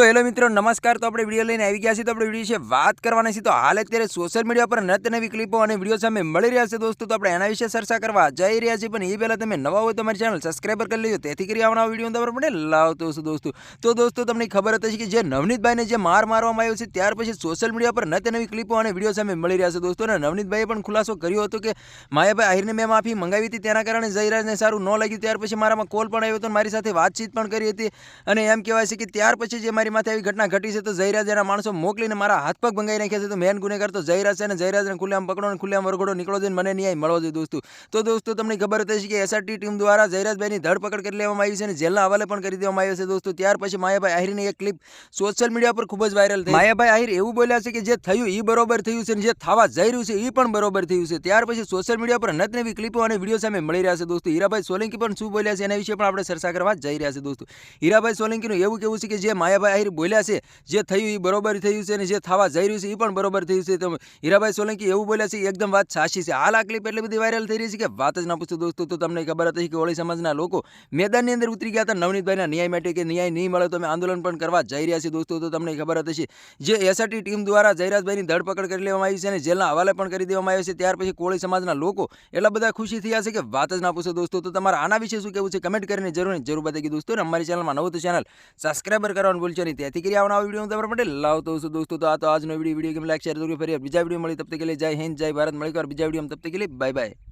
તો હેલો મિત્રો નમસ્કાર। તો આપણે વિડીયો લઈને આવી ગયા છીએ। તો આપણે વિડીયો વિશે વાત કરવાના છીએ। તો હાલ અત્યારે સોશિયલ મીડિયા પર નત નવી ક્લિપો અને વિડીયો સામે મળી રહ્યા છે દોસ્તો। તો આપણે એના વિશે ચર્ચા કરવા જઈ રહ્યા છીએ, પણ એ પહેલા તમે નવા હોય તો અમારી ચેનલ સબસ્ક્રાઇબર કરી લેજો, તેથી કરી આવનારા વિડીયો તમારા માટે લાવતો છું દોસ્તો। તો દોસ્તો તમને ખબર હતી કે જે નવનીતભાઈને જે માર મારવામાં આવ્યો છે, ત્યાર પછી સોશિયલ મીડિયા પર નત નવી ક્લિપો અને વિડીયો સામે મળી રહ્યા છે દોસ્તો। અને નવનીતભાઈએ પણ ખુલાસો કર્યો હતો કે માયાભાઈ આહિરને મેં માફી મંગાવી હતી, તેના કારણે જયરાજને સારું ન લાગ્યું। ત્યાર પછી મારામાં કોલ પણ આવ્યો હતો, મારી સાથે વાતચીત પણ કરી હતી, અને એમ કહેવાય છે કે ત્યાર પછી જે મારી માથે આવી ઘટના ઘટી છે, તો જયરાજ એના માણસો મોકલીને મારા હાથ પગ ભંગાઈ નાખ્યા છે। તો મેન ગુનેગાર તો જયરાજ છે, અને જયરાજને ખુલ્લેઆમ પકડો અને ખુલ્લેઆમ વરઘોડો નીકળો જોઈએ, મને ન્યાય મળવો જોઈએ દોસ્તો। તો દોસ્તો તમને ખબર હતી કે એસઆરટી ટીમ દ્વારા જયરાજભાઈની ધરપકડ કરી લેવામાં આવી છે અને જેલના હવાલે પણ કરી દેવામાં આવ્યો છે દોસ્તો। ત્યાર પછી માયાભાઈ આહિરની એક ક્લિપ સોશિયલ મીડિયા પર ખૂબ જ વાયરલ થઈ। માયાભાઈ આહિર એવું બોલ્યા છે કે જે થયું એ બરોબર થયું છે, અને જે થવા જઈ રહ્યું છે એ પણ બરોબર થયું છે। ત્યાર પછી સોશિયલ મીડિયા પર નત નવી ક્લિપો અને વિડીયો સામે મળી રહ્યા છે દોસ્તો। હીરાભાઈ સોલંકી પણ શું બોલ્યા છે એના વિશે પણ આપણે ચર્ચા કરવા જઈ રહ્યા છે દોસ્તો। હીરાભાઈ સોલંકીનું એવું કેવું છે કે જે માયાભાઈ આહિર બોલ્યા છે, જે થયું એ બરોબર થયું છે, અને જે થવા જઈ રહ્યું છે એ પણ બરોબર થયું છે। તો હીરાભાઈ સોલંકી એવું બોલ્યા છે, એકદમ વાત સાચી છે। હાલ આ ક્લિપ એટલી બધી વાયરલ થઈ રહી છે કે વાત જ ના પૂછો દોસ્તો। તો તમને ખબર હતી કે કોળી સમાજના લોકો મેદાનની અંદર ઉતરી ગયા હતા નવનીતભાઈના ન્યાય માટે, કે ન્યાય નહીં મળે તો અમે આંદોલન પણ કરવા જઈ રહ્યા છીએ દોસ્તો। તો તમને ખબર હતી જે એસઆરટી ટીમ દ્વારા જયરાજભાઈની ધરપકડ કરી લેવામાં આવી છે અને જેલના હવાલે પણ કરી દેવામાં આવ્યો છે, ત્યાર પછી કોળી સમાજના લોકો એટલા બધા ખુશી થયા છે કે વાત જ ના પૂછો દોસ્તો। તો તમારા આના વિશે શું કહેવું છે કમેન્ટ કરીને જરૂર બતાવી દોસ્તો। અને અમારી ચેનલમાં નવું તો ચેનલ સબસ્ક્રાઇબર કરવાનું ભૂલશો નહીં, તેથી કરી આવવાનો વિડીયો હું તમારા માટે લાવતો છું દોસ્તો। તો આ તો આજનો વિડીયો કેમ લાઈક શેર જરૂર, ફરી બીજા વિડીયો મળી, તબ તક કે લીએ જય હિન્દ જય ભારત। મળી બીજા વિડીયો તબ તક કે લીએ બાય બાય।